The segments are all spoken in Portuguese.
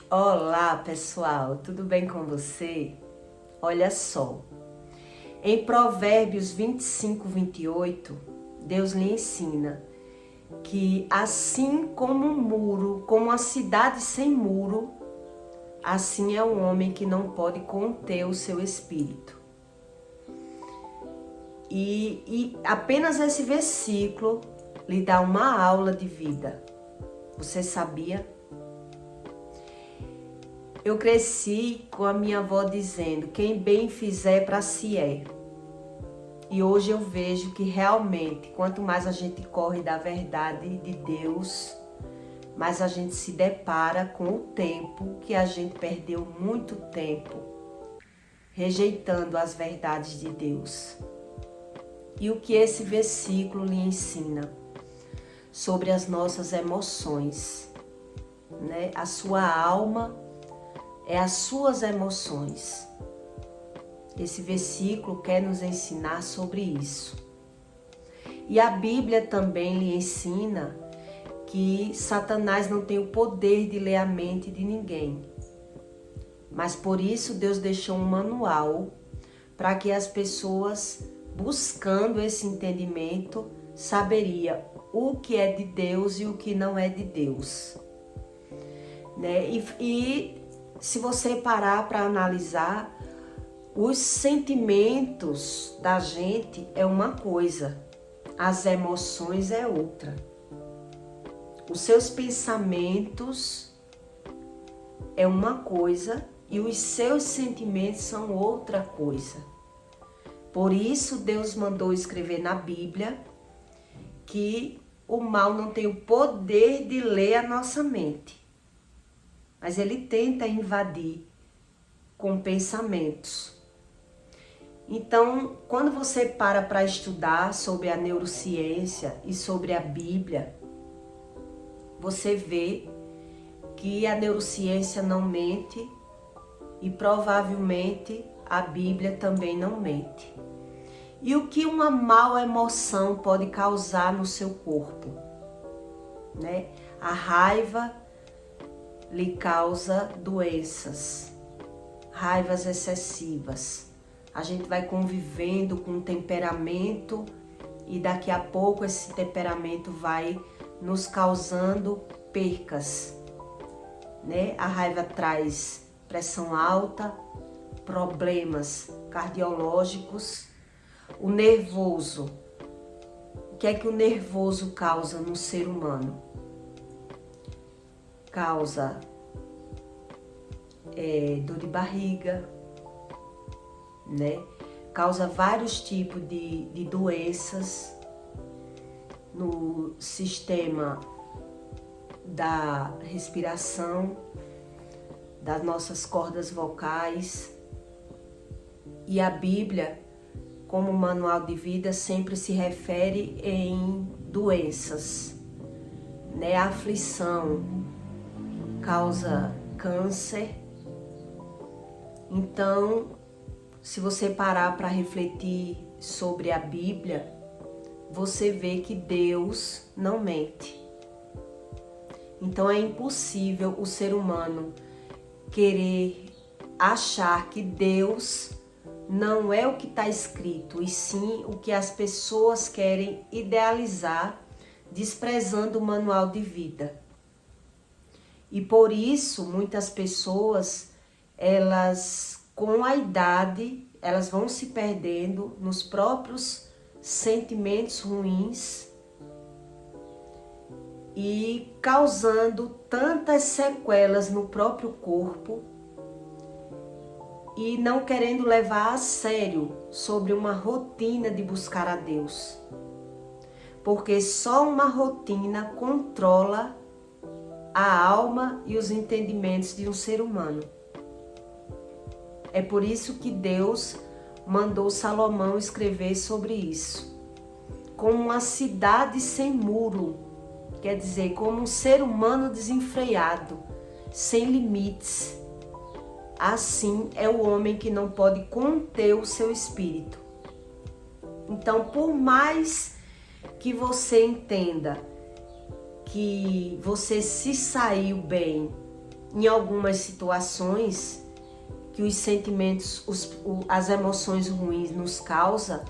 Olá, pessoal, tudo bem com você? Olha só, em Provérbios 25:28, Deus lhe ensina que assim como um muro, como uma cidade sem muro, assim é um homem que não pode conter o seu espírito. E apenas esse versículo lhe dá uma aula de vida. Você sabia? Eu cresci com a minha avó dizendo: quem bem fizer para si é. E hoje eu vejo que realmente, quanto mais a gente corre da verdade de Deus, mais a gente se depara com o tempo que a gente perdeu muito tempo rejeitando as verdades de Deus. E o que esse versículo lhe ensina sobre as nossas emoções, né? A sua alma é as suas emoções. Esse versículo quer nos ensinar sobre isso. E a Bíblia também lhe ensina que Satanás não tem o poder de ler a mente de ninguém. Mas por isso Deus deixou um manual para que as pessoas, buscando esse entendimento, saberia o que é de Deus e o que não é de Deus. Né? E se você parar para analisar, os sentimentos da gente é uma coisa, as emoções é outra. Os seus pensamentos é uma coisa e os seus sentimentos são outra coisa. Por isso Deus mandou escrever na Bíblia que o mal não tem o poder de ler a nossa mente, mas ele tenta invadir com pensamentos. Então, quando você para estudar sobre a neurociência e sobre a Bíblia, você vê que a neurociência não mente e provavelmente a Bíblia também não mente. E o que uma má emoção pode causar no seu corpo, né? A raiva lhe causa doenças, raivas excessivas. A gente vai convivendo com um temperamento e daqui a pouco esse temperamento vai nos causando percas, né? A raiva traz pressão alta, problemas cardiológicos. O nervoso. O que é que o nervoso causa no ser humano? Causa dor de barriga, né? Causa vários tipos de doenças no sistema da respiração, das nossas cordas vocais. E a Bíblia, como manual de vida, sempre se refere em doenças, né? A aflição causa câncer. Então, se você parar para refletir sobre a Bíblia, você vê que Deus não mente. Então é impossível o ser humano querer achar que Deus não é o que está escrito, e sim o que as pessoas querem idealizar, desprezando o manual de vida. E por isso, muitas pessoas, elas, com a idade, elas vão se perdendo nos próprios sentimentos ruins e causando tantas sequelas no próprio corpo e não querendo levar a sério sobre uma rotina de buscar a Deus. Porque só uma rotina controla a alma e os entendimentos de um ser humano. É por isso que Deus mandou Salomão escrever sobre isso. Como uma cidade sem muro, quer dizer, como um ser humano desenfreado, sem limites. Assim é o homem que não pode conter o seu espírito. Então, por mais que você entenda que você se saiu bem em algumas situações que os sentimentos, as emoções ruins nos causam,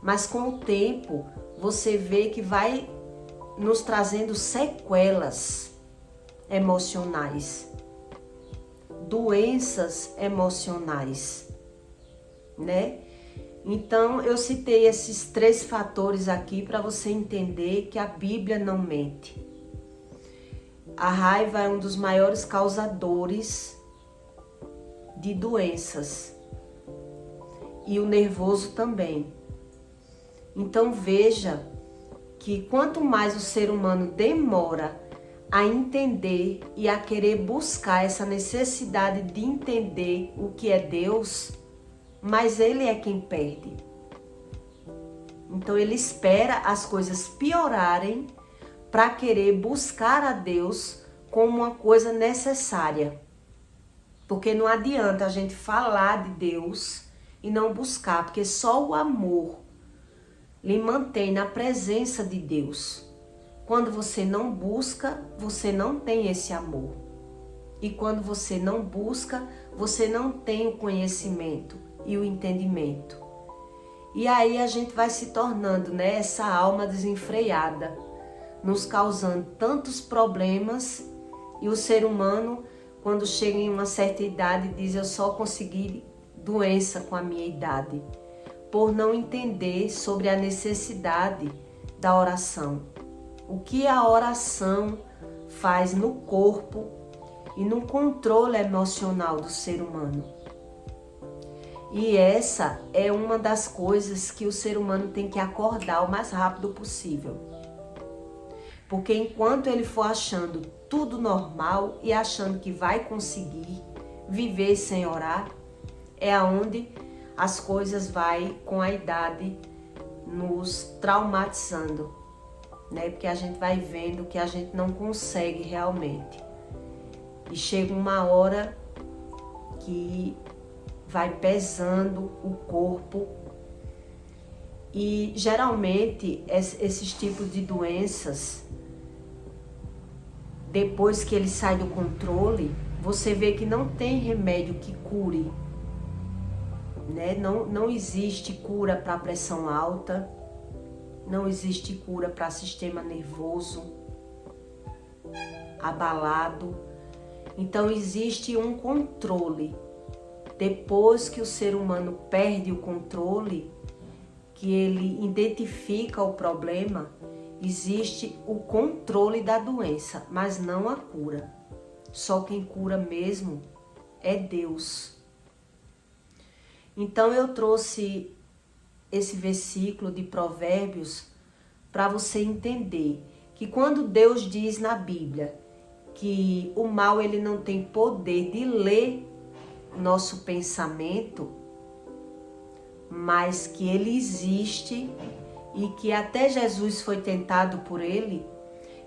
mas com o tempo você vê que vai nos trazendo sequelas emocionais, doenças emocionais, né? Então eu citei esses 3 fatores aqui para você entender que a Bíblia não mente. A raiva é um dos maiores causadores de doenças e o nervoso também. Então veja que quanto mais o ser humano demora a entender e a querer buscar essa necessidade de entender o que é Deus, mais ele é quem perde. Então ele espera as coisas piorarem para querer buscar a Deus como uma coisa necessária. Porque não adianta a gente falar de Deus e não buscar, porque só o amor lhe mantém na presença de Deus. Quando você não busca, você não tem esse amor. E quando você não busca, você não tem o conhecimento e o entendimento. E aí a gente vai se tornando, né, essa alma desenfreada, nos causando tantos problemas, e o ser humano, quando chega em uma certa idade, diz: eu só consegui doença com a minha idade, por não entender sobre a necessidade da oração. O que a oração faz no corpo e no controle emocional do ser humano. E essa é uma das coisas que o ser humano tem que acordar o mais rápido possível. Porque enquanto ele for achando tudo normal e achando que vai conseguir viver sem orar, é aonde as coisas vai com a idade nos traumatizando, né? Porque a gente vai vendo que a gente não consegue realmente. E chega uma hora que vai pesando o corpo. E geralmente esses tipos de doenças, depois que ele sai do controle, você vê que não tem remédio que cure, né? Não existe cura para pressão alta, não existe cura para sistema nervoso abalado. Então existe um controle. Depois que o ser humano perde o controle, que ele identifica o problema, existe o controle da doença, mas não a cura. Só quem cura mesmo é Deus. Então eu trouxe esse versículo de Provérbios para você entender que quando Deus diz na Bíblia que o mal ele não tem poder de ler nosso pensamento, mas que ele existe e que até Jesus foi tentado por ele,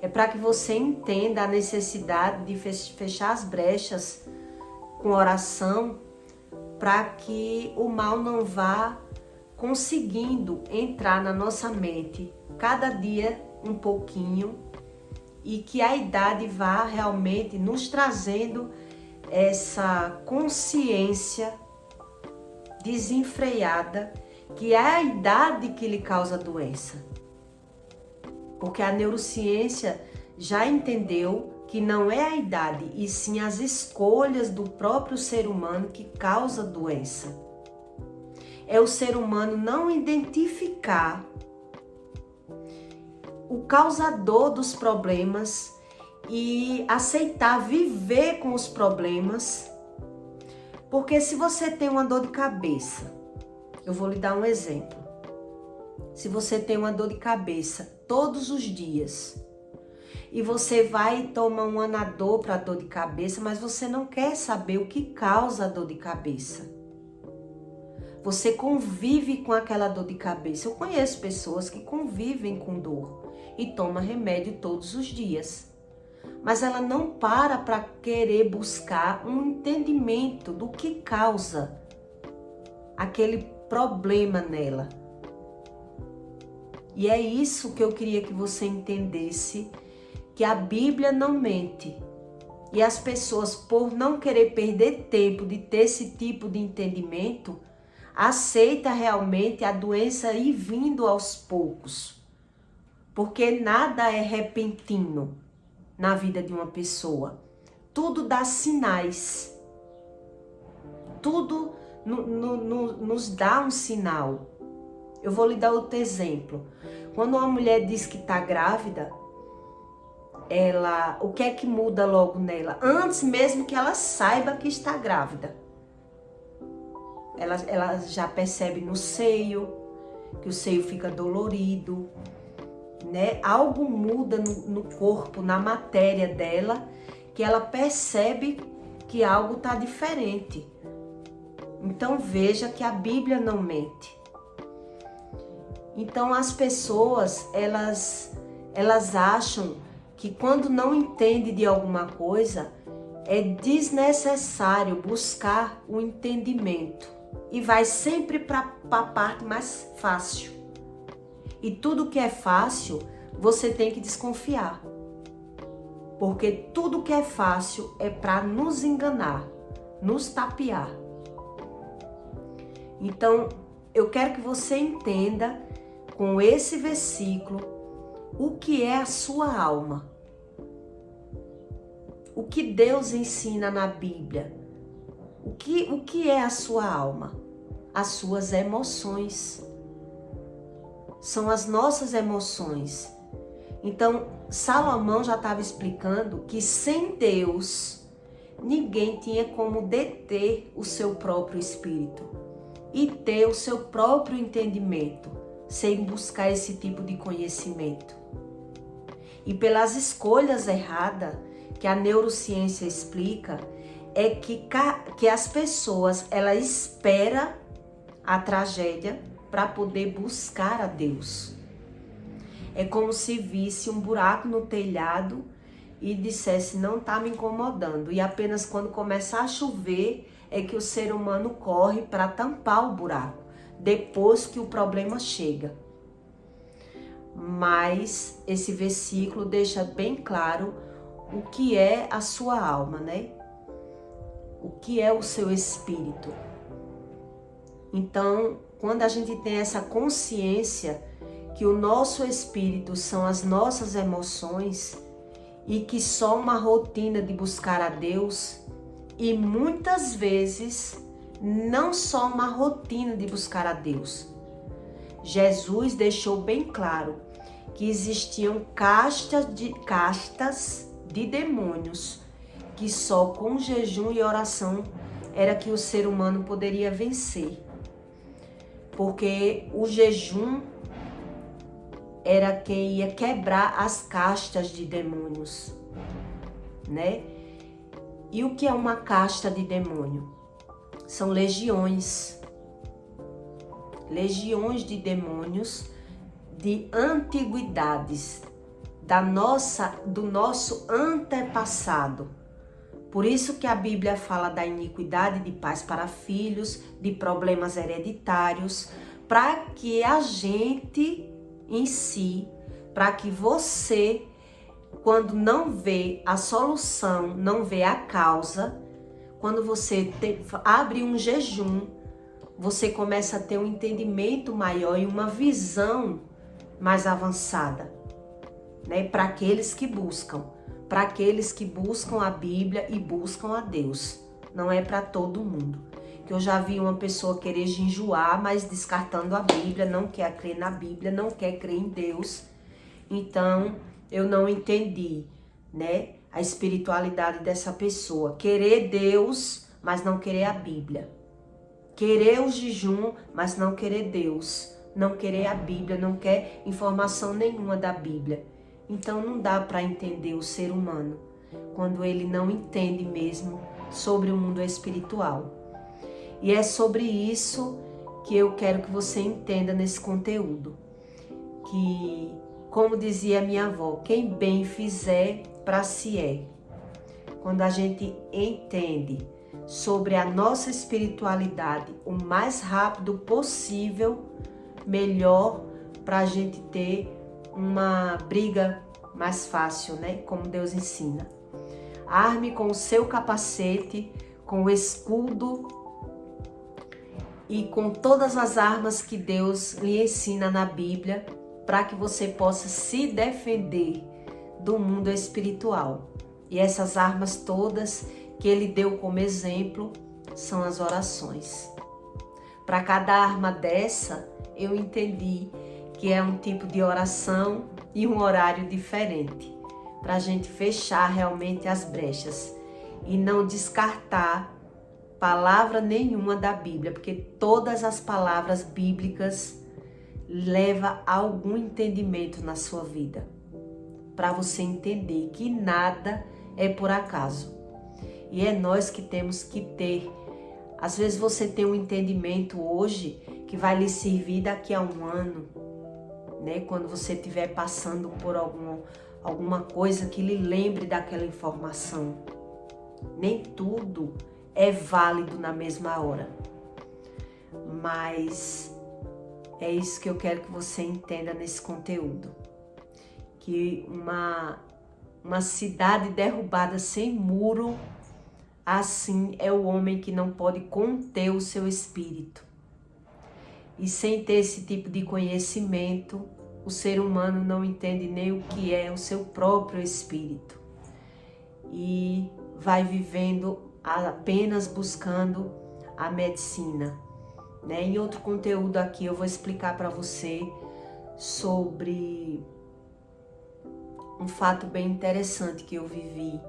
é para que você entenda a necessidade de fechar as brechas com oração, para que o mal não vá conseguindo entrar na nossa mente cada dia um pouquinho, e que a idade vá realmente nos trazendo essa consciência desenfreada, que é a idade que lhe causa doença. Porque a neurociência já entendeu que não é a idade, e sim as escolhas do próprio ser humano que causa doença. É o ser humano não identificar o causador dos problemas e aceitar viver com os problemas. Porque se você tem uma dor de cabeça, eu vou lhe dar um exemplo. Se você tem uma dor de cabeça todos os dias e você vai e toma um Anadol para dor de cabeça, mas você não quer saber o que causa a dor de cabeça. Você convive com aquela dor de cabeça. Eu conheço pessoas que convivem com dor e tomam remédio todos os dias. Mas ela não para querer buscar um entendimento do que causa aquele problema nela. E é isso que eu queria que você entendesse, que a Bíblia não mente. E as pessoas, por não querer perder tempo de ter esse tipo de entendimento, aceita realmente a doença ir vindo aos poucos. Porque nada é repentino na vida de uma pessoa. Tudo dá sinais. Tudo nos dá um sinal. Eu vou lhe dar outro exemplo. Quando uma mulher diz que está grávida, o que é que muda logo nela? Antes mesmo que ela saiba que está grávida. Ela já percebe no seio, que o seio fica dolorido, né? Algo muda no corpo, na matéria dela, que ela percebe que algo está diferente. Então veja que a Bíblia não mente. Então as pessoas, elas acham que quando não entende de alguma coisa, é desnecessário buscar o entendimento. E vai sempre para a parte mais fácil. E tudo que é fácil, você tem que desconfiar. Porque tudo que é fácil é para nos enganar, nos tapear. Então, eu quero que você entenda com esse versículo o que é a sua alma. O que Deus ensina na Bíblia. O que é a sua alma? As suas emoções. São as nossas emoções. Então, Salomão já estava explicando que sem Deus, ninguém tinha como deter o seu próprio espírito e ter o seu próprio entendimento, sem buscar esse tipo de conhecimento. E pelas escolhas erradas, que a neurociência explica, é que as pessoas, elas esperam a tragédia para poder buscar a Deus. É como se visse um buraco no telhado e dissesse, não está me incomodando. E apenas quando começar a chover é que o ser humano corre para tampar o buraco, depois que o problema chega. Mas esse versículo deixa bem claro o que é a sua alma, né? O que é o seu espírito. Então, quando a gente tem essa consciência que o nosso espírito são as nossas emoções e que só uma rotina de buscar a Deus, e muitas vezes não só uma rotina de buscar a Deus. Jesus deixou bem claro que existiam castas de demônios que só com jejum e oração era que o ser humano poderia vencer. Porque o jejum era quem ia quebrar as castas de demônios, né? E o que é uma casta de demônio? São legiões. Legiões de demônios de antiguidades, do nosso antepassado. Por isso que a Bíblia fala da iniquidade de pais para filhos, de problemas hereditários, para que a gente em si, para que você, quando não vê a solução, não vê a causa, quando você abre um jejum, você começa a ter um entendimento maior e uma visão mais avançada, né? Para aqueles que buscam a Bíblia e buscam a Deus. Não é para todo mundo. Que eu já vi uma pessoa querer jejuar, mas descartando a Bíblia, não quer crer na Bíblia, não quer crer em Deus. Então, eu não entendi, né, a espiritualidade dessa pessoa. Querer Deus, mas não querer a Bíblia. Querer o jejum, mas não querer Deus. Não querer a Bíblia, não quer informação nenhuma da Bíblia. Então não dá para entender o ser humano quando ele não entende mesmo sobre o mundo espiritual. E é sobre isso que eu quero que você entenda nesse conteúdo. Que, como dizia minha avó, quem bem fizer, para si é. Quando a gente entende sobre a nossa espiritualidade o mais rápido possível, melhor para a gente ter uma briga mais fácil, né? Como Deus ensina. Arme com o seu capacete, com o escudo e com todas as armas que Deus lhe ensina na Bíblia, para que você possa se defender do mundo espiritual. E essas armas todas que ele deu como exemplo são as orações. Para cada arma dessa, eu entendi que é um tipo de oração e um horário diferente, para a gente fechar realmente as brechas e não descartar palavra nenhuma da Bíblia, porque todas as palavras bíblicas levam a algum entendimento na sua vida, para você entender que nada é por acaso. E é nós que temos que ter. Às vezes você tem um entendimento hoje que vai lhe servir daqui a um ano, né? Quando você estiver passando por alguma coisa que lhe lembre daquela informação. Nem tudo é válido na mesma hora. Mas é isso que eu quero que você entenda nesse conteúdo. Que uma cidade derrubada sem muro, assim é o homem que não pode conter o seu espírito. E sem ter esse tipo de conhecimento, o ser humano não entende nem o que é o seu próprio espírito. E vai vivendo apenas buscando a medicina, né? Em outro conteúdo aqui eu vou explicar para você sobre um fato bem interessante que eu vivi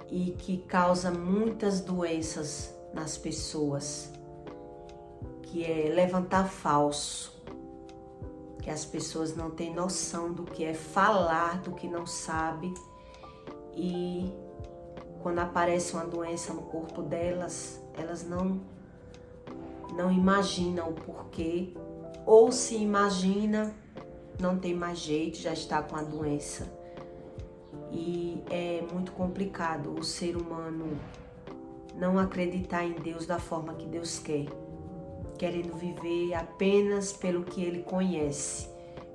e que causa muitas doenças nas pessoas, que é levantar falso, que as pessoas não têm noção do que é falar do que não sabe, e quando aparece uma doença no corpo delas, elas não imaginam o porquê, ou se imagina, não tem mais jeito, já está com a doença. E é muito complicado o ser humano não acreditar em Deus da forma que Deus quer, querendo viver apenas pelo que ele conhece,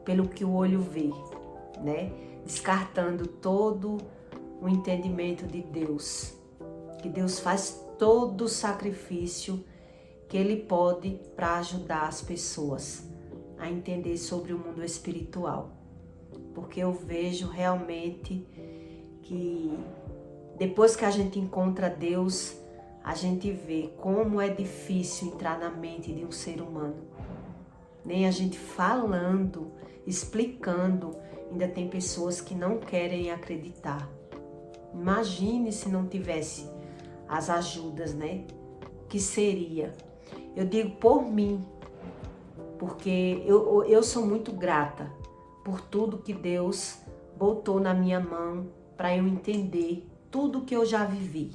pelo que o olho vê, né? Descartando todo o entendimento de Deus, que Deus faz todo o sacrifício que ele pode para ajudar as pessoas a entender sobre o mundo espiritual. Porque eu vejo realmente que depois que a gente encontra Deus, a gente vê como é difícil entrar na mente de um ser humano. Nem a gente falando, explicando, ainda tem pessoas que não querem acreditar. Imagine se não tivesse as ajudas, né? O que seria? Eu digo por mim, porque eu sou muito grata por tudo que Deus botou na minha mão para eu entender tudo que eu já vivi.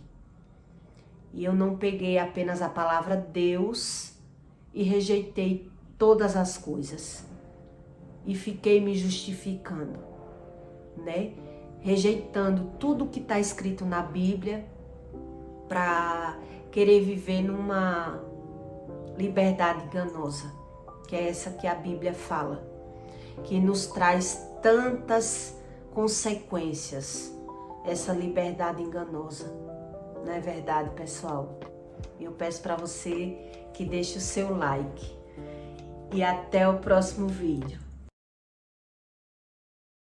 E eu não peguei apenas a palavra Deus e rejeitei todas as coisas e fiquei me justificando, né? Rejeitando tudo que está escrito na Bíblia para querer viver numa liberdade enganosa, que é essa que a Bíblia fala, que nos traz tantas consequências, essa liberdade enganosa. Não é verdade, pessoal? Eu peço para você que deixe o seu like e até o próximo vídeo.